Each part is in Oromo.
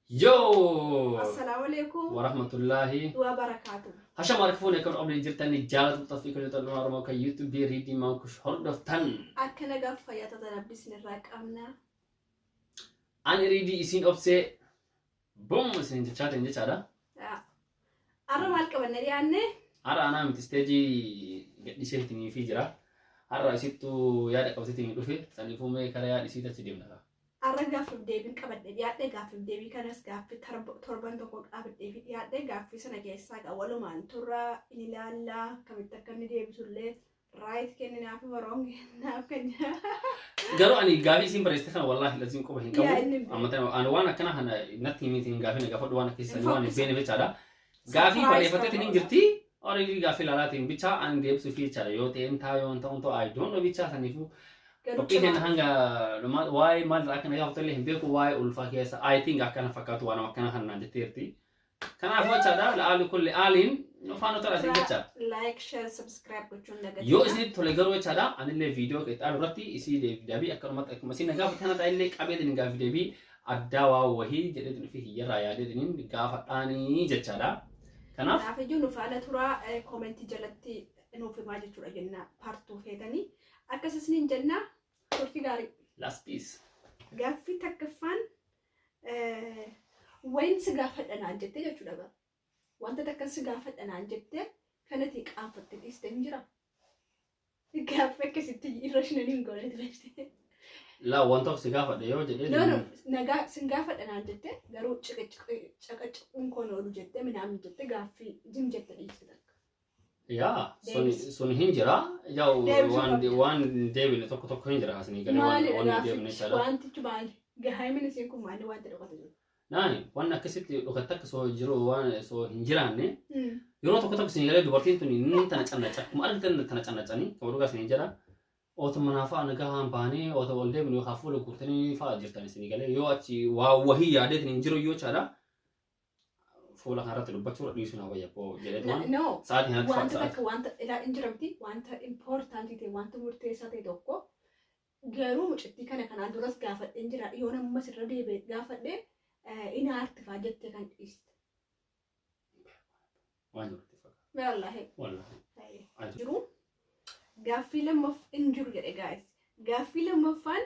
Yo! Assalamualaikum Warahmatullahi wabarakatuh. Hasha markfune kan obli jirtani jaalatu tawfiiq li tadlu armo ka YouTube reading ma kush hordoftan Akkana gaafa yaatata rabbisni irraa qabna. ani reading isin obse boom isin jechaate jechaadha. Arra maal qabanne dhiyaanne? Ara ana miti stage gadhiisheetini fi jira. Ara isittu yaada qabsiitini dhufe saniifuu mee kara yaada isiita achi deemna. Arra gaafa deebiin qabadhe dhiyaadhe gaafa deebii kanas gaafa torban tokko qabadhe fi dhiyaadhe gaafa sana keessaa walumaan turra inni ilaallaa kamitti akka inni deebisullee right kenninaaf baroon kennaaf kan Garuu ani gaafi isin barreessite kana wallahi lazim qoba hin qabu. Amma ani waan akkana kana natti miitiin gaafi na gaafadhu waan keessanii waan beene bechaadha. Gaafi barreeffatteetiin jirti already gaafi laalaatiin bicha ani deebisuu fi jechaadha yoo ta'een taayoo ta'uun I don't know bicha saniifuu Oke kan hanga why mal akan ya hotel himbe ko why ulfa kesa I think akan fakatu wana akan hanna jeterti kana afo chada la ali kulli alin no fano tara singecha like share subscribe gochun daga yo isni tole garo chada anile video ke taru rati isi de dabi akan mat ak masin ga fatana ta ile qabe din ga video bi addawa wahi jede din fi hiyara ya de din ga fadani jechada kana afa junu fala tura comment jalatti no fi maji tura jenna part 2 fedani akkasisnin jenna turti gari last piece gaffi takkafan wayin siga fadana jette jechuudha ba wanta takkan siga fadana jette kanati qaanfatte dhiisten jira gaffe akkasitti irrashnanin goone direste la wanta siga fadde yoo jedhe no naga siga fadana jette garuu ciqaciqun kono olu jette minam jette gaffi jim jette dhiiste Ya, sun hinjira. Jau one David tokko hinjira hasni gani one David ne chala. One tichbal. Gahai min sin ko mani wante dokata jo. Nani, one akasitti dokata so jiro one so hinjira ne. Yoro tokko sin gale dubartiin tuni nin tana canna ca. Kuma argitan tana canna cani. Kamu gas hinjira. Oto manafa naga han bani oto olde bin khafu lo kurtani fa jirtani sin gale yo achi wahi yaade tin jiro yo chala. Fuula kanarratti dubbachuu dhiisuu na wayya koo jedheetu no saati hin wanta takka wanta ila injiramti wanta important ta'e wanta murteessaa ta'e tokko garuu mucittii kana kanaan duras gaafadhe injira yoo namuma sirra deebi'e gaafadhe ina artifaa jettee kan dhiiste. Waan jirti fakkaata. Wallahi. Jiru gaaffii lammaff injiru jedhe guys. Gaaffii lammaffaan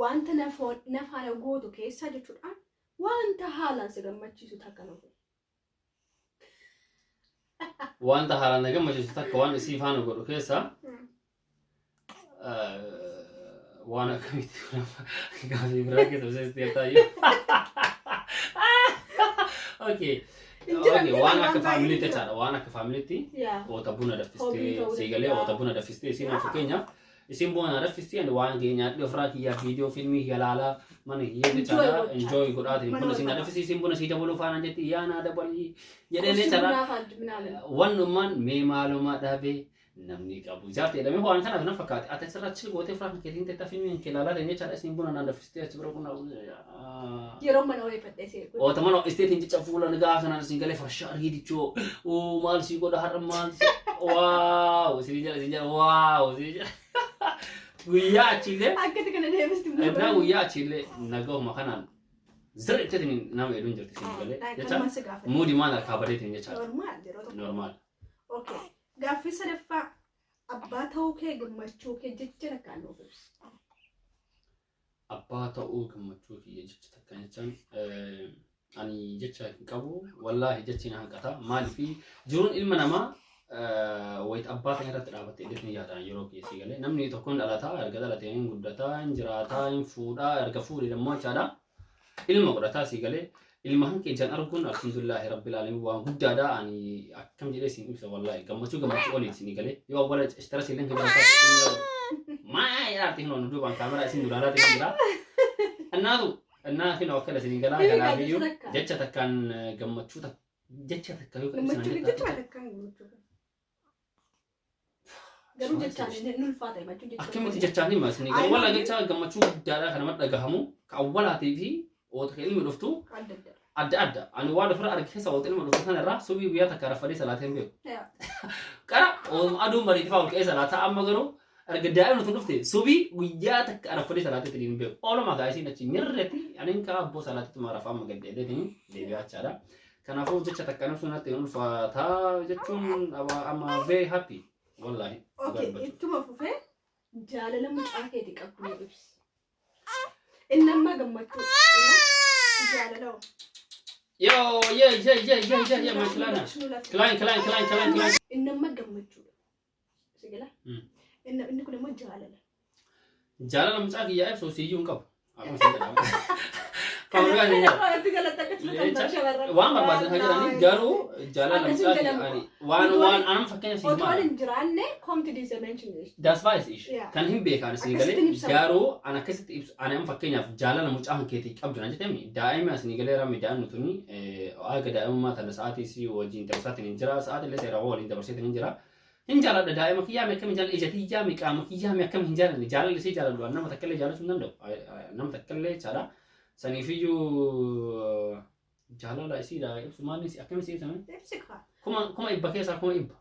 wanta nafaana gootu keessaa jechuudha. Wanta haalan se gammachiisu takka nuuf. Wanta haalan gammachiisu takka waan isii faana godhu keessa waan akkamitti gaaffii biraa keessa biseestee taayyu. Okay. Okay, waan akka faamiliitti jechaadha. Waan akka faamiliitti oota buna daffistee siigalee oota buna daffistee isiin fakkeenyaaf isin bona raffisti and waan geenya dhofraa kiyya video filmi yalaala mana yede chala enjoy godhaate buna sin raffisti isin bona si dabulu faana jetti yaana dabali jedhee chala wannumaan mee maaluma dhabe namni qabu jaarte jedhame waan kana nan fakkaate ati sirrachi goote fraa keetiin tetta filmi kelala deenya chala isin bona nan raffisti achi bira kuna yeroo mana olee fadheese o tamano estate hin cafuula nagaa kana sin galee farsha argidicho o maal si goda harmaan wow si jala wow si Guyyaa achillee akkati kana deebisti na guyyaa achillee nagahuma kanaan zirrittiin nama hedduun jirti sin galee jecha moodi maal akka bareetiin jecha normaal. Okay gaaffii sadaffaa abbaa ta'uu kee gammachuu kee jecha takkaan nuuf ibsi. Abbaa ta'uu gammachuu kee jecha takkaan jechaan ani jecha hin qabu wallaahi jechi na hanqata maaliif jiruun ilma namaa wayit abbaa kan irratti dhaabatte illee yaadaan yeroo keessi galee namni tokkoon dhalataa erga dhalatee hin guddataa hin jiraataa hin fuudhaa erga fuudhee dammoo jechaadha ilma godhataa si galee ilma hanqee jan arguun alhamdulillahi rabbil alamin waan guddaadha ani akkam jedhee sin ibsa wallaahi gammachuu olii sin galee yoo awwala stress illee kan godhataa maa yaarte hin onu duubaan kaameraa isin duraaraa ta'e jira እናቱ ወከለ sin galaa galaa biyyuu jecha takkaan gammachuu jecha takka yoo Garuu jechaan inni ulfaata himachuu jechuudha. Akkamitti jechaan himas ni garuu wala jecha gammachuu guddaadha kana madda gahamu ka awwalaatii fi وتخيل من رفتو عدد أدى أنا وانا فرق أركي سوالت إلما رفتو كان الرا سوبي ويا تكرر فري سلاتين بيو كرا أدو مريض فاول كأي سلاتة أما قالوا أرجع نتون رفتي سوبي ويا تكرر فري سلاتين تدين بيو أولا ما قايسين نتشي نرتي يعني إنك أبو سلاتة ما رفع ما قد يدين ديبيا شارع كان أفو جت تكلم سنة تقول فتا جتون أما very happy والله اوكي انتو مفوفه جالله مشاكي تقبلوا بس انما قمتوا جالله يو يا ما كلاين انما قمتوا سجلا انكم ما جالله مشاكي يا إبسو سيجون كاب أنا سيجلا كمان وان بعد هاجر أنا جارو جالله مشاكي يعني وان أنا مفكرين سيجما وطول جرانة come to this dimension that's why is كان هم بيكان سيجلا جارو أنا كسرت أنا مفكرين في جالله مشاكي كتير كاب جرانة تامي دائما سيجلا رامي دائما نتوني دائما ما تلا ساعتي سي وجين تبصات نينجرا ساعات اللي سيراوه اللي تبصات نينجرا هنجالا دائما كيا مكمل جال إجتي جا مكام كيا مكمل هنجالا نجالا اللي سيجالا دو أنا متكلم جالا سندم دو أنا متكلم جالا سنيفيو جالا لا يصير سمعني سي أكمل سي سمعني كم يبكي صار كم يب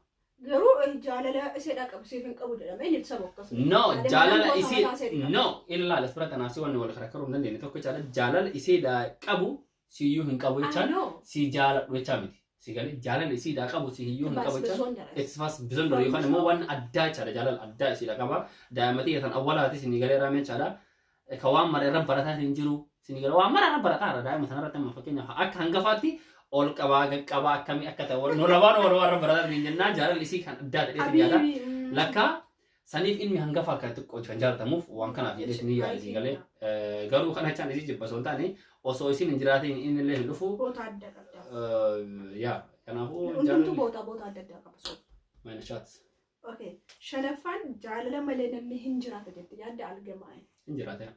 غرو جالا لا يصير أكمل سي فين كابو جالا ما ينفع سبوك no جالا لا يصير no إلا لا سبرة أنا سوى ولا خركرو من اللي نتوقع جالا لا يصير كابو سيو هن كابو يشان سي جالا ويشامي سيقالي جالا لا يصير كابو سيو هن كابو يشان it's fast بزون بريو كان مو وان أداء جالا جالا الأداء يصير كابا دائما تيجي كان أولها تيجي نيجالي رامي جالا كوام مرة رب براتها تنجرو سنيجالي وام مرة رب براتها دائما مثلا رتم مفكينها أك هنگفاتي أول كبا كمي أكتة نولوان رب براتها تنجرنا جالا اللي يصير كان أداء تري جالا لكا سنيف إني هنگفا كاتو كوچ جالا تموف وان كان أفيد سنيجا سيقالي غارو كان هتشان يجي بسولتاني أو يصير نجراتي إن اللي هندفو يا كان هو جالا بوتا عدد كبسول ما نشاط اوكي شنفان جالا لما لنا مهنجرات جت جاد على الجماعه هنجراتي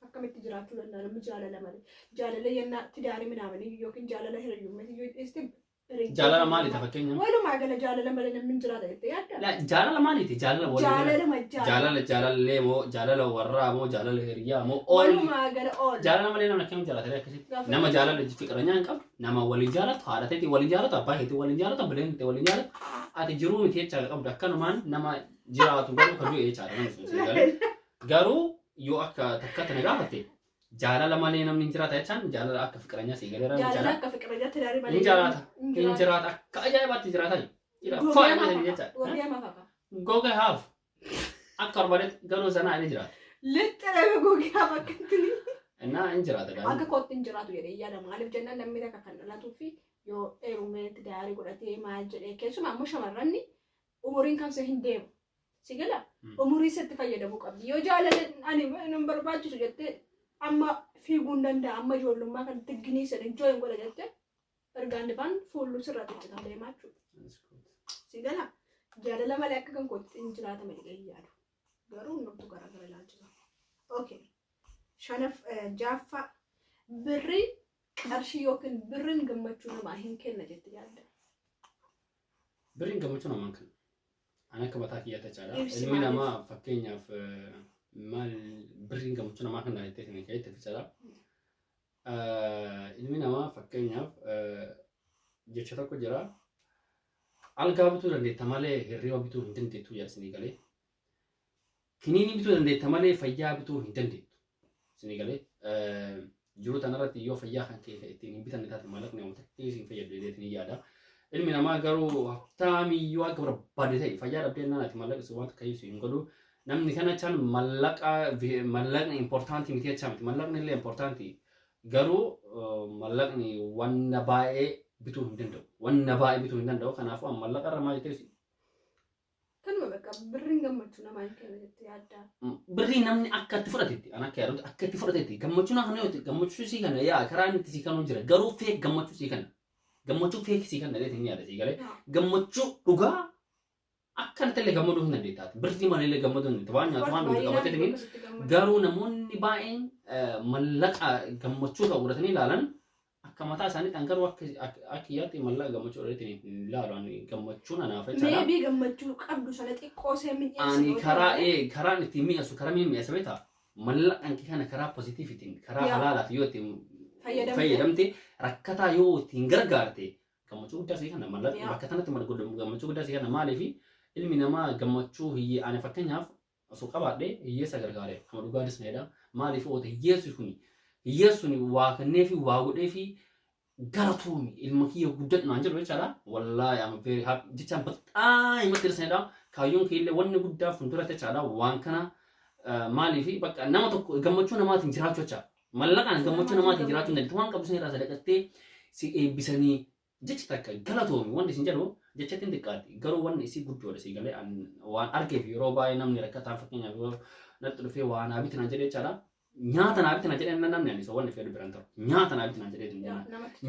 akkamitti jiraachuu danda'a namni jaalala malee jaalala yennaa tidaarii midhaamanii yookiin jaalala hiriyyummaa isti jaalala maaliiti fakkeenya walumaa gala jaalala malee namni jiraata jettee yaadda la jaalala maaliiti jaalala jaalala jaalala moo jaalala warraa moo jaalala hiriyyaa moo walumaa gala ool jaalala malee namni akkamitti jaalata akkasitti nama jaalala fiqiranyaan qabu nama waliin jaalatu haadha ta'etti waliin jaalatu abbaa keetti waliin jaalatu abbileen ta'e waliin jaalatu ati jiruu miti jechaa qabdu akkanumaan nama jiraatu garuu kan du'e jechaadha namni sun seegalee garuu yoo akka takkata na gaafatte jaalala malee namni jiraata jechaan jaalala akka fiqiranya seegalee raamii jaalala akka fiqiranya tidaarii malee hin jiraata akka ajaa'ibaatti jiraata jira faayama ta'e jecha goga haaf akka barbaadetti garuu sanaa ni jiraata lixxee goga haaf akkantini innaa hin jiraata akka kootti hin jiraatu jedhee yaada maaliif jennaan namni takka kan dhalatuu fi yoo heerumee tidaarii godhatee maal jedhee keessumaa ammoo shamarranni umuriin kan hin deemu sigala umurii isatti fayyadamuu qabdi yoo jaalala ani nan barbaachisu jettee amma fiiguun danda'a amma ijoollummaa kan tigginii sadin jooyin godha jettee ergaan dibaan fuullu sirraa ticcitan deemaa jechuudha sigala jaalala malee akka kan kootti hin jiraata malee yaadu garuu namtu garaagara ilaalchisa okay shanaf jaaffaa birri qarshii yookiin birriin gammachuu namaa hin kenna jettee yaadda birriin gammachuu namaa kenna أنا كبتاك يا تجارة المينا ما فكينا في مال برين كمشنا ما كنا نتكلم كي تفسره المينا ما فكينا جشتا كجرا ألقى بتو لندي تمالي هريوا بتو هندن تيتو يا سنيغالي كنيني بتو لندي تمالي فيا بتو هندن تيتو سنيغالي جرو تنارتي يو فيا خان كي تيني بيتان نتات مالك نيوم تكتيسين فيا بلدي يادا ilmi namaa garuu taamiyyuu akka barbaade ta'e fayyaa dhabdee naannatti mallaqa isa wanta kayyuusu hin godhu namni kana chaan mallaqni importanti miti jechaa miti mallaqni illee importanti garuu mallaqni wanna baay'ee bituu hin danda'u kanaafuu mallaqa irra maal jettee kanuma bakka birriin gammachuu namaa hin kenna jettee yaadda birrii namni akka itti fudhatetti ana akka yaadutti akka itti fudhatetti gammachuu naa kana yoo gammachuu sii kana yaa karaa inni itti sii kanuu jira garuu feek gammachuu sii kana gammachuu feekisii kan dhalee tinni yaada siigalee gammachuu dhugaa akkan ta'e gammaduu hin dandeettaati birrii malee gammaduu hin waan nyaatu waan dhugu qabatee deemin garuu namoonni baay'een mallaqa gammachuu qabu godhatanii ilaalan akka mataa isaanii kan garuu akka yaatti mallaqa gammachuu godhatanii ilaalan gammachuun anaaf jechaadha. Meebii gammachuu qabdu sana xiqqoo see mi'eessu. Ani karaan ittiin mi'eessu karaa mi'eessu beektaa mallaqan kana karaa positiivitiin karaa halaalaaf yoo itti fayyadamte fayyadamte rakkataa yoo ittiin gargaarte gammachuu guddaa sii kana mallaqa bakka kanatti gammachuu guddaa sii kana maaliif ilmi namaa gammachuu hiyyee ani fakkeenyaaf osoo qabaadhee hiyyeessa gargaaree amma dhugaatis needha maaliif oote hiyyeessuni waa kennee fi waa godhee fi galatoomi ilma kiyya guddatu naan jedhu jechaadha wallaahi amma very happy jechaan baxxaa himatti hirsanedha kaayyoon kiillee wanni guddaa fuulduratti jechaadha waan kana maaliif bakka nama tokko gammachuu namaatiin jiraachuu jecha mallaqaan gammachuu namaatiin jiraachuu hin dandeenye waan qabu sin irraa sadaqattee si eebbisanii jecha takka galatoomi wanni isin jedhu jechattiin xiqqaatti garuu wanni isii guddoodha si galee waan argeef yeroo baay'ee namni rakkataan fakkeenyaaf yoo natti dhufee waan haabitti naan jedhee jechaadha nyaata naa bitti na jedhee namni ani waan fedhu biran ta'u nyaata naa bitti na jedhee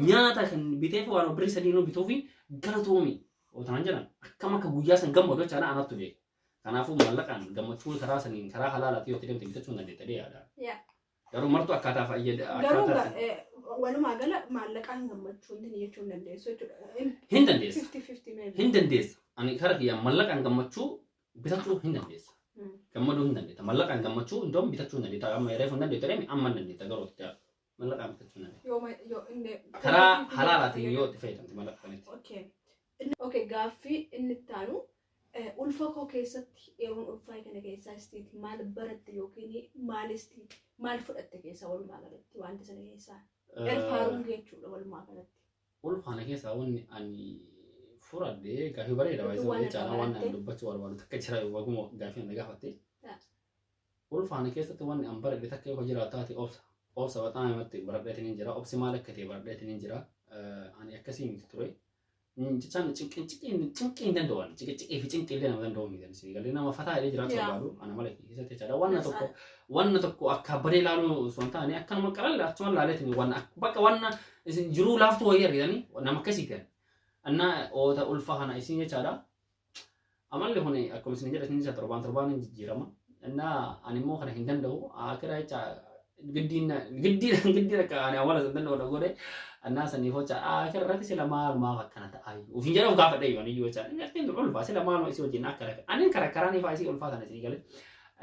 nyaata kan bitee fi waan birrii sadii nuu bituu fi galatoomi ootan jedhan akkam akka guyyaa san gammadu jechaadha anattu beeka kanaafuu mallaqaan gammachuu karaa saniin karaa halaalaatii yoo deemte bitachuu hin dandeetta yaada garuu martuu akkaataa fayyada garuu walumaa gala maallaqaan gammachuu hin jechuu hin dandeessu jechuudha hin dandeessa ani karaa kiyyaa mallaqaan gammachuu bitachuu hin dandeessa gammadu hin dandeetta mallaqaan gammachuu indoom bitachuu hin dandeetta amma reefu hin dandeetta deemi amma hin dandeetta garuu itti mallaqaan bitachuu hin dandeetta karaa halaalaatiin yoo itti fayyadamte mallaqanitti. Okay gaaffii inni itti aanu ulfa koo keessatti yeroon ulfaa kana keessaa istiiti maal baratte yookiin maal fudhatte keessaa walumaa galatti wanta sana keessaa erfaaruun jechuudha walumaa galatti. Ulfaana keessaa wanni ani furadde gaaffii bareeda waayee jechaadha waan ani dubbachuu barbaadu takka jira waguma gaaffii ani gaafatte. Ulfaana keessatti wanni an baradhe takka yoo jiraataati obsa baxaan himatti baradheetiin jira obsi maal akka ta'e baradheetiin jira ani akkasii miti ture. Jechaan cinqii danda'an ciqii fi cinqii illee nama danda'u miti si galee nama fataa illee jiraachuu barbaadu ana malee keessatti jechaadha wanna tokko akka badee ilaaluu osoo hin taane akkanuma qalalla achuma laaleetiin bakka wanna isin jiruu laaftuu wayii argitanii nama akkasii ta'an annaa oota ulfaa kana isin jechaadha amalli kun akkuma isin jedha isin jecha torbaan hin jijjiirama annaa ani immoo kana hin danda'u akira jecha giddiin akka ani awwaala san danda'u godhe annaa sanii hoca akirratti sila maalumaaf akkana ta'ayu ufin jedhamu gaafadhe yoo ani yoo jecha inni ulfaa sila maaluma isii wajjin akka ani karakkaraan ifaa isii ulfaa sana isii galee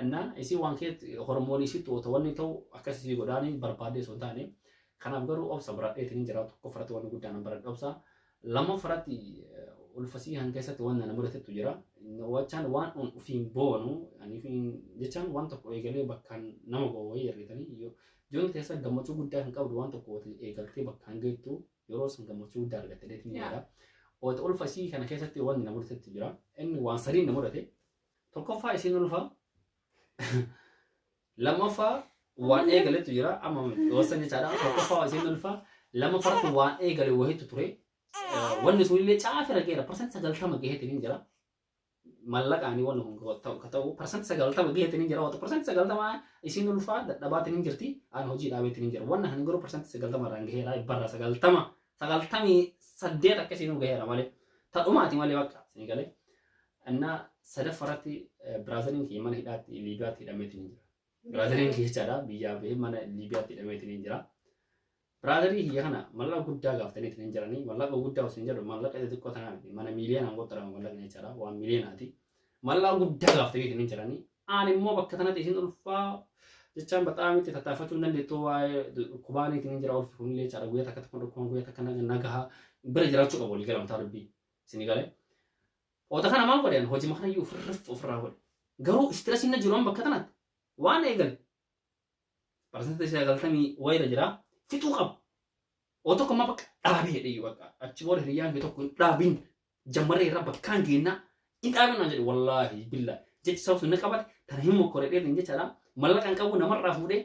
annaa isii waan keetti hormoonii isii to'ata wanni ta'u akkas isii godhaanii barbaadde osoo hin taane kanaaf garuu obsa baradheetiin jira tokko faratti wanni guddaan baradhe obsa lama faratti ulfasii han keessatti wanna nama mudatetu jira wachaan waan ufiin boonu ani ufiin jechaan waan tokko eegalee bakkaan nama gowwayii argitanii yoo joon keessa gammachuu guddaa kan qabdu waan tokko eegaltee bakkaan geettu yeroo san gammachuu guddaa argatte deetiin jira oota ulfasii kana keessatti wanni nama mudatetu jira inni waan sadiin nama mudate tokkoffaa isiin ulfaa lamaffaa waan eegaletu jira amma wasan jechaadha tokkoffaa isiin ulfaa lamaffaatti waan eegale wahitu ture wanni sun illee caafira geera parsantii 90 gaheetiin jira mallaqaanii wanni kun ta'u parsantii 90 gaheetiin jira wato parsantii 90 isiin ulfaa dadhabaatiin jirti aan hojii dhaabeetiin jira wanna han garuu parsantii 90 irraan gaheera barra 98 akkasiin gaheera malee ta'umaati malee bakka isin galee annaa sadaffaratti biraaziliin kiyya mana hidhaatti liibiyaatti hidhameetiin jira biraaziliin kiyya jechaadha biyyaa bahee mana liibiyaatti hidhameetiin jira. Biraadarii hiyya kana mallaqa guddaa gaafatanii jiranii mallaqa guddaa osoo hin jedhu mallaqa xixiqqoo tanaan mana miiliyoonaan qottaramu mallaqa jechaadha waan miiliyoonaati mallaqa guddaa gaafatanii jiranii aan immoo bakka kanatti isin ulfaa jechaan baxaam itti tattaafachuu hin dandeettu waa'ee kubaaniitiin jira ulfi kunillee jechaadha guyyaa takka tokko dhukkuban guyyaa takka nagahaa bira jiraachuu qabu walii galamtaa dubbii isin galee oota kana maal godhan hojii makana iyyuu ofirraa godhe garuu istiresiin na jiru bakka kanatti waan eegale parsantii 90 wayira jira fituu qabu otoo kuma bakka dhaabee hedhee bakka achi booda hiriyyaan kee tokko hin dhaabin jammarree irraa bakkaan geennaa hin dhaabin naan jedhe wallaahi billaa jechi sabab sun na qabate tana hin mokkore dheetiin jechaadha mallaqaan qabu namarraa fuudhee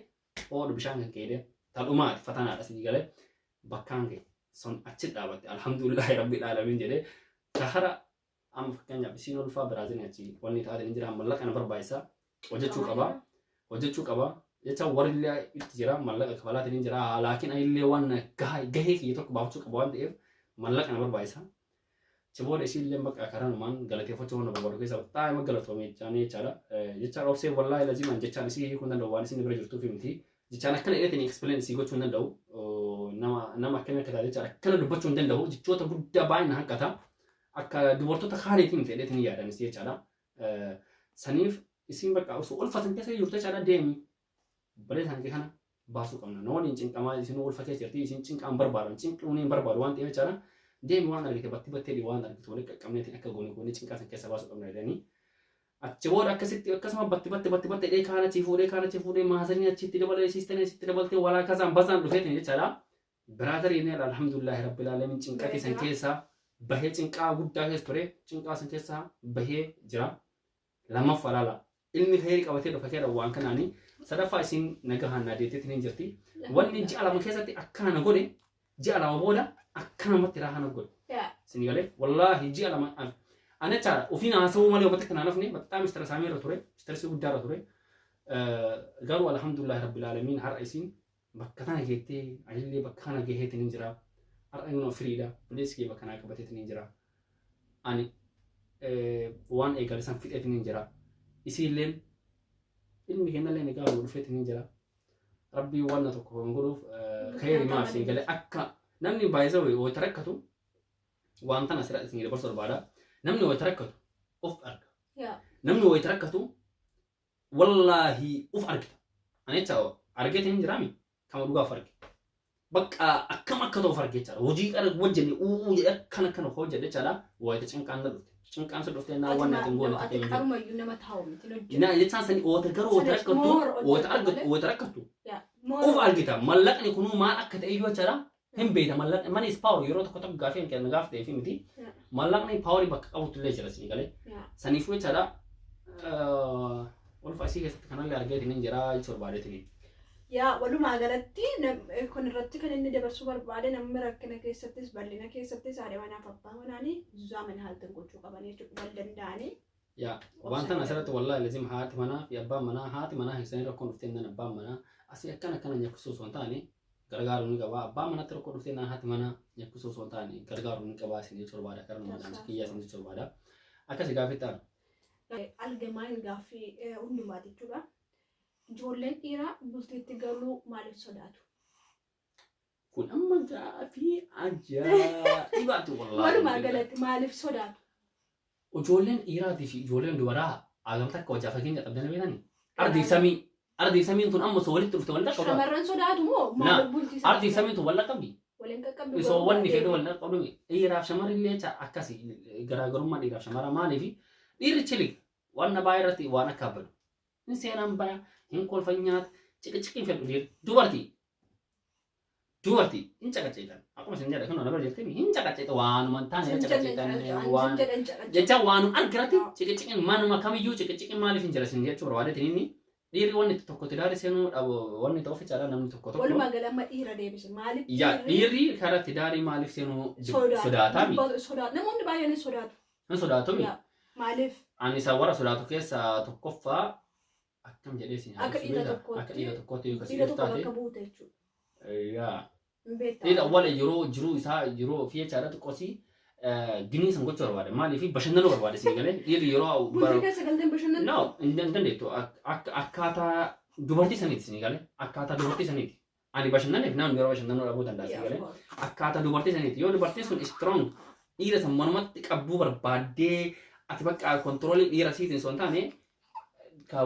oodhu bishaan kan keedee tadhumaati fatanaadha sinii galee bakkaan kee sun achi dhaabatte alhamdulillahi rabbil aalamiin jedhee kahara amma fakkeenyaaf isiin ulfaa biraaziliin achi wanni taatee hin jira mallaqaan barbaachisaa hojjechuu qaba jecha warrillee itti jira mallaqa kafalaatiin jira laakiin anillee waan gahee kiyya tokko baafachuu qaba waan ta'eef mallaqa na barbaachisa. Cibooda isiillee bakka karanumaan galateeffachuu waan barbaadu keessaa taa'ima galatoomee jechaadha. Jechaan obsee wallaahi lazimaan jechaan isii hiikuu hin danda'u waan isin bira jirtuuf miti. Jechaan akkana dheetiin explain isii gochuu hin danda'u. Nama akkana akka taate jechaan akkana dubbachuu hin danda'u jechoota guddaa baay'ina hanqata. Akka dubartoota kaaniitiin fedheetiin yaadan isii jechaadha. Saniif isin bakka osoo ulfatan keessa jirtu jechaadha deemi. Bale san kana baasuu qabna. Namoonni cinqamaa isin ulfa keessa jirti isin cinqaan barbaadan cinquun barbaadu waan ta'eef jechaadha. Deemi waan argite batti battee waan argite waliin qaqqabneetiin akka goone cinqaa san keessa baasuu qabna jedhanii. Achi booda akkasitti akkasuma batti dhee kaana chi fuudhee maasanii achitti dabalee siistanii achitti dabaltee walaa kasaan basaan dhufeetiin jechaadha. Biraadar inni alhamdulillahi rabbil alamin cinqaa keessan keessaa bahee cinqaa guddaa keessa ture cinqaa san keessaa bahee jira. Lammaffaa laala ilmi heerii qabatee dhufa keera waan kanaanii sadaffaa isin nagahaan naadeeteetiin hin jirti. Wanni ji'a lama keessatti akkana na godhe ji'a lama booda akkanumatti raahaa na godhe. Isin galee wallaahi ji'a lama أنا ترى وفينا سووا مالي وبتكنا نفني بتأمل استر سامير توري استر سووا دار توري قالوا الحمد لله رب العالمين عرئيسين بكتنا جيتي عيلي بكتنا جهت ننجرا عرئينا فريدا بليس كي بكتنا كبتت ننجرا أني وان إيجال سام فيت ننجرا يصير لين إلمي هنا لين قالوا فيت ننجرا ربي وانا تكون نقولوا خير ما في قال أكا نمني بايزوي وتركتوا وانتنا سرقت نيجي برسول بعدا نمني ويتركتوا أوف أرك نمني ويتركتوا والله أوف أرك أنا تاو أرجعت من جرامي كم دوغا فرق بق أكم أكتو فرق يتشالا وجي أرك وجني كان خوجة يتشالا ويتشين كان درت شين كان سدرت أنا وانا تنقول أتكلم ما ينام تهاوم نا يتشانسني وتكرر وتركتوا أوف أرجعت ملكني كنوا ما أكت أيوة يتشالا هم بيدا ملك ماني سباور يورو تكتب غافين كان غاف ده في متي ملك ني باوري بك أو تلي جلس نيجالي سنيفوي ترى والفاسي كيس كنا اللي أرجع تنين جرا يصير بعد تنين يا ولو ما قالتي كون رتي كان إني دبر سوبر بعد نمر كنا كيس ستيس بلينا كيس ستيس على وانا فبا وناني زمان هال تنقول شو كمان يشوف بلدن داني يا وانت نسرت والله لازم هات منا في أبا منا هات منا هيسين ركون فتنا أبا منا أسي كنا يكسوس وانتاني gargaaru ni qaba abbaa manatti tokko dhuftee na haati mana yakkusoo osoo hin taane gargaaru ni qaba isin jechuu barbaada karaa namadhaan kiyyaa isin jechuu barbaada akkasi gaaffii ta'an. Algamaan gaaffii hundumaa jechuudha. Ijoolleen dhiiraa bultiitti galuu maaliif sodaatu? Kun amma gaaffii ajaa'ibaatu wallaahi. Walumaa galatti maaliif sodaatu? Ijoolleen dhiiraatii fi ijoolleen dubaraa hagam takka wajjaa fakkeenya qabdanii beekanii ardi samiin tun amma soo walitti dhufte walitti qabdu. Shamarran sodaatu moo maaliif bultii? Ardi samiin tun walitti qabdi. Waliin qaqqabdu. Isoo wanni fedhu walitti qabdu dhiiraaf shamarrillee akkasi garaagarummaa dhiiraaf shamara maaliifi dhiirri chili waan na baay'ee irratti waan akka abbadu. Hin seenaan baya hin kolfan nyaata ciqiciqiin fedhu dhiirri dubartii hin caqaceetan akkuma isin jedha kan nama jirtanii hin caqaceetan waanuma taane caqaceetan waan jecha waanuma argirratti ciqiciqiin manuma kamiyyuu ciqiciqiin maaliif hin jira isin jechuu barbaadeetin inni dhiirri wanni tokko tidaari seenuu dhabu wanni ta'uuf jechaadha namni tokko. Walumaa gala amma dhiira deebise maaliif? Yaa dhiirri karaa tidaarii maaliif seenuu sodaataami? Namoonni baay'een sodaatu. Hin sodaatumi? Maaliif? Ani isa warra sodaatu keessaa tokkoffaa akkam jedhee siin akka dhiira tokkootti yoo kasi dhiira tokko taate. bakka buute jechuudha. Yaa. Dhiira wala yeroo jiruu isaa yeroo fi jechaadha xiqqoosii gini san gochuu barbaade maaliif bashannanuu barbaade siin galee dhiirri yeroo bultii keessa galteen bashannanu? No, hin dandeettu akkaataa dubartii saniiti siin galee akkaataa dubartii saniiti. Ani bashannaneef namni yeroo bashannanuu dhabuu danda'a siin galee akkaataa dubartii saniiti yoo dubartiin sun strong dhiira san manumatti qabbuu barbaaddee ati bakka kontiroolii dhiira siitiin son taane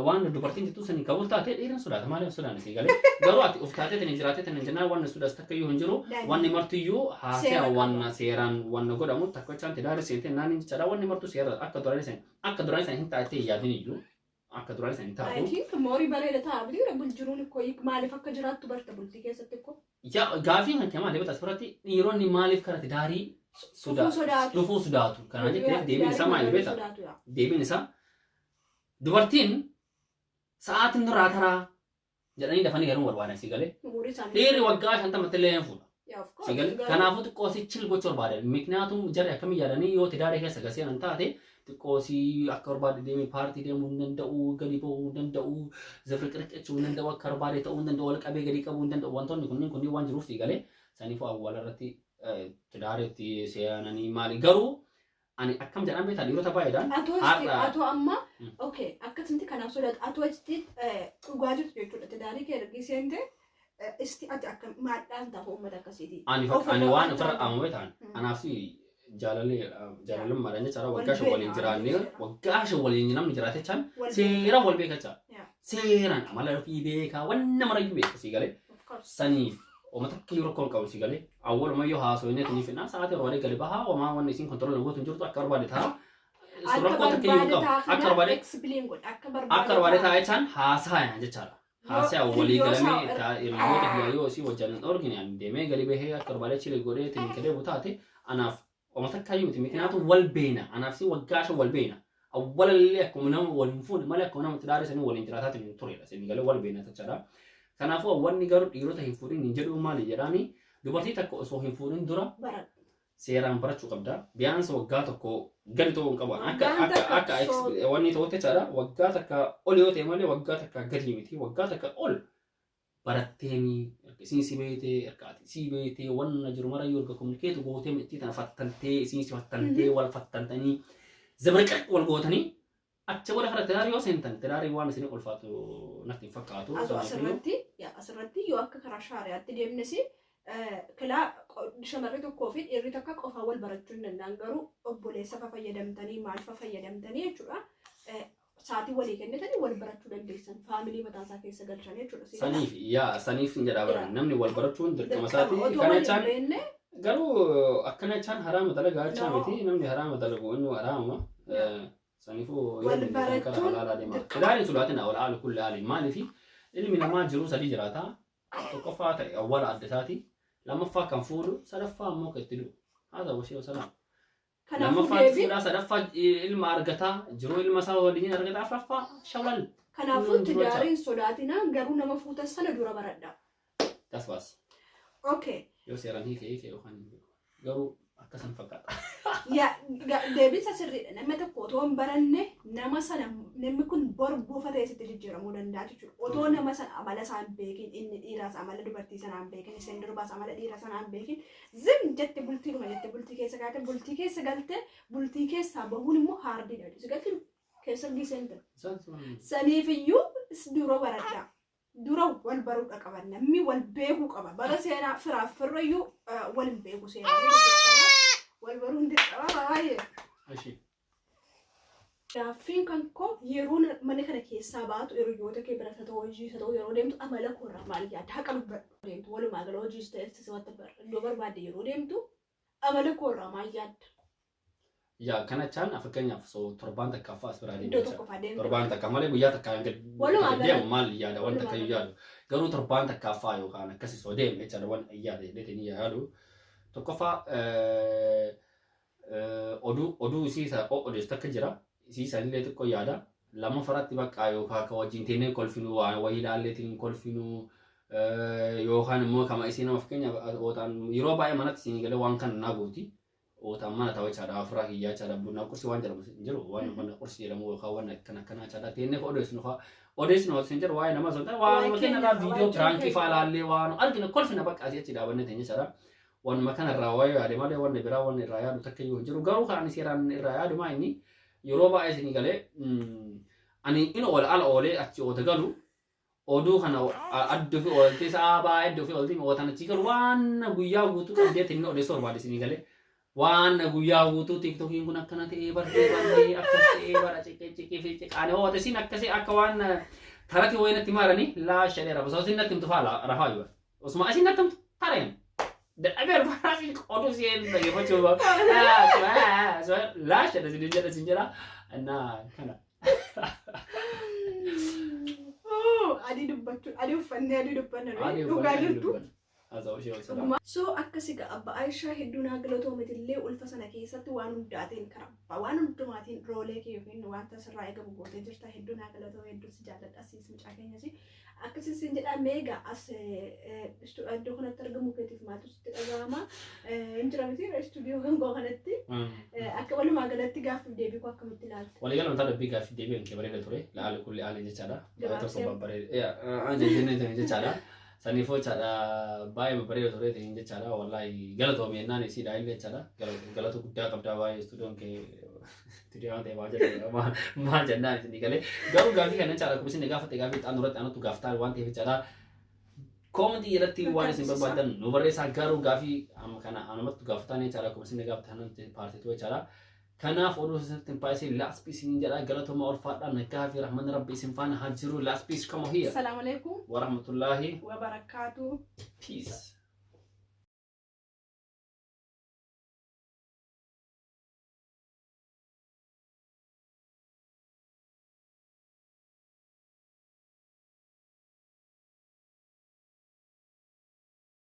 waan dubartiin jettuu sanii qabul taatee dhiirri sodaata maaliif sodaanne siin galee garuu ati of taatee tani jiraatee tani jennaan waan sodaas takka iyyuu hin jiru wanni martiyyuu haasa'aa waan seeraan waan godhamu takka jechaan tidaari seentee naanni jechaadha wanni martu seera akka duraanii san hin taatee yaadin iyyuu akka duraanii san hin taatu. I think moorii bareeda ta'a biliira buljiruun ikkoo maaliif akka jiraattu barta bultii keessatti ikkoo. Gaafii kan kemaa deebata asirratti dhiironni maaliif karaa tidaarii dhufuu sodaatu kana jettee deebiin isaa maali beekta deebiin isaa dubartiin sa'aatiin irraa taraa jedhanii dafanii garuu barbaadan si galee dhiirri waggaa 50 illee hin fuudha si galee kanaafuu xiqqoosii chil gochuu barbaadan miknaatum jarri akkamii yaadanii yoo tidaarii keessa gaseenan taate xiqqoosii akka barbaade deemee paartii deemuu hin danda'u gadi ba'uu hin danda'u zafri qirqachuu hin danda'u akka barbaade ta'uu hin danda'u wal qabee gadi qabuu hin danda'u wantoonni kunniin waan jiruuf si galee saniifuu awwaala irratti tidaariitti seenanii maali garuu ani akkam jedhan beektaa dhiirota baay'eedhaan atoo amma okay akkasitti kanaaf sodaatu atoo itti dhugaa jirtu jechuudha tidaarii kee ergi seente isti ati akka maadhaan ta'a uummata akkasiiti. Ani waan ofirra dhaamamee ta'an anaaf jaalalummaadhaan jechaadha waggaa shan waliin jiraannee waggaa shan waliin namni jiraate jechaan seera wal beekachaa seeraan amala ofii beekaa wanna marayyuu beeka si galee saniif omata kiyyoo rakkoo qabu si galee awwaluma yoo haasofnee tiniif innaa sa'aatii roobee galee bahaa homaa wanni isin kontrol gootu hin jirtu akka barbaade ta'a. Rakkoo takka iyyuu qabu akka barbaade ta'a jechaan haasa'aa jechaadha. Haasa'aa walii galamee hiriyoota hiyyaayoo isii wajjin dhorgine ani deemee galii bahee akka barbaade chile godhee tiniin galee butaate anaaf omata kayyuu miti miti wal beena anaaf si waggaasha wal beena. أولا اللي أكون منهم والمفروض ما لك منهم تدارس إنه والإنتراتات من طريقة سيدي قالوا والبينة تشرا كان أفوا أول نجار يروح ينفورين ينجلوا مال جراني دبرتي تكو أسوه ينفورين درا سيران برا شو قبدا بيانس وقعتكو قلتو كمان أكا واني توه تشرا وقعتك أوليو تمالي وقعتك قريمتي وقعتك أول برتيني سينسي بيتي أركاتي سي بيتي وانا جرمرا يورك كوميكيتو قوتي متي تنفتنتي سينسي فتنتي والفتنتني زبرك والقوتني أتشوف لك تداري وسنتن تداري وانا سنين ألفاتو نكتين فكاتو أسرتي يوكا كراشاري أتدي بنسي كلا شمرتو كوفيد إريتك أف أول برجون النانجرو أبولي سفا فيدمتني معرفة فيدمتني شو ساعتي ولي كنتني والبرجون الليسن فاميلي متاسا كيس قلشاني شو سنيف يا سنيف نجرا نمني والبرجون درك مساتي كان كان قالوا أكنا كان حرام دلقة كامتي نمني حرام دلقوا إنه حرام سنيفو والبرجون على دي ما كدارين سلواتنا أول عالو كل عالي ما في اللي من ما جروس اللي جراتا توقفات أول عدساتي لما فا كان فولو سلفا مو كتلو هذا هو شيء وسلام لما فا فولا سلفا المارجتا جرو المساو اللي جينا رجتا فلفا شغل كان فوت تجارين سلواتنا قالوا نما فوت السنة دورا بردا تسواس أوكي يوسيران هيك يوخان قالوا أكسن فقط يا دبيت سري نما تقوتون برنة نما سنة نما كن بربو فتاة ستجرا مودن داتشو وتو نما سنة عمله سان بيكين إن إيراس عمله دبرتي سان عم بيكين سندر باس عمله إيراس سان عم بيكين زم جت بولتي ما جت بولتي كيس قالت بولتي كيس قالت بولتي كيس سابهون مو هاردي داري قالت كيس الجي سنتر سني فيو سدورو بردا دورو والبرود أكبر نمي والبيجو كبر برا سينا فريو والبيجو سينا والبرود هاي ماشي فين كان كو يرون منك كيس سابات يروجوته كبر ستوجي ستو يروديم تو أملاك ورا ماليات هكذا بديم تو ولا ما قالوا جيس تسوات بر دوبر بعد يروديم تو أملاك ورا ماليات يا كانت كان أفكاري نفسه تربان تكافأ برادي دوتو تربان تكامله بيجا تكاين ديم مال يا دوان تكايو يالو قالوا تربان تكافأ يو كان كسي سوديم إيش دوان يالو لتني يالو تكافأ أدو سيسا أو أدو استكجرا سيسا اللي تكو يادا لما فرات تبقى كايو كواجين تيني كولفينو وهيدا اللي تين كولفينو يو كان مو كما إسينا مفكني وطن يروبا يمانات سيني قالوا وان كان ناقوتي وتمانا تاوي شادا أفرح يا شادا بنا كرسي وان جرب سنجرو وان بنا كرسي لمو خاوان كنا شادا تيني أوديس نو سنجر وان ما زلتا وان مكان هذا فيديو برانكي فعلا اللي وان أرجع كل فينا بق أسيا شادا بنا تيني شادا وان مكان الرواية هذا ما ده وان نبرا وان الرواية تكيو جرو قالوا خان سيران الرواية ده ما إني يوروبا إيش نيجالي أني إنه ولا على أولي أتشو تقالوا أودو خنا أدو في أولتي سابا أدو في أولتي موتانا تيكال وان بويا وتو كده تيني أوديس أوربادي سنيجالي وان guyyaa guutuu tiktokiin kun akkana ta'ee barree akkas ta'ee bara cekee fi ani hoo tasiin akkasii akka waan tarati wayinatti maarani laa shadee raba soosin natti mtu faala rafaa yoo osuma asin natti mtu tareen dadhabee rafaa fi oduu seen dhaggeeffachuu laa shadee sin jedha annaa kana adii dubbachuu adii uffannee adii dubbanna dhugaa jirtu So akkasiga abba Aisha hedduun hagalootoo mitillee ulfa sana keessatti waan hundaatiin karabba waan hundumaatiin roolee kee yookiin wanta sirraa eegamu gootee jirta hedduun hagalootoo hedduun si jaalladha siis mucaa keenyas akkasii siin jedhaa meegaa as iddoo kanatti argamu keetiif maatu sitti dhagahama injira miti istuudiyoo gangoo kanatti akka walumaa galatti gaaffiif deebii koo akkamitti ilaalta. Walii galaan ta'a dubbii gaaffiif deebii kan bareeda ture laalu kulli aanee jechaadha. Tokko babbareeda aanee jechaadha. Sanifoo chada baay'ee bareeda ture ta'in jechaadha wallahi galatoomi ennaan isiidha illee jechaadha galata guddaa qabdaa baay'ee istuudiyoon kee istuudiyoo ta'e maal jennaan isin galee garuu gaaffii kana jechaadha kuma isin gaafatte gaaffii xaan duratti aanutu gaaftaa waan ta'eef jechaadha koomentii irratti waan isin barbaadan nu barreessaa garuu gaaffii kana anumattu gaafataan jechaadha kuma isin gaafatan paartiitu jechaadha كناف أولو سنتين بايسي لاس بيس نجلا قالتهم أول فاضل نكاها في رحمن ربي سنفانا هاجروا لاس بيس كما هي السلام عليكم ورحمة الله وبركاته. peace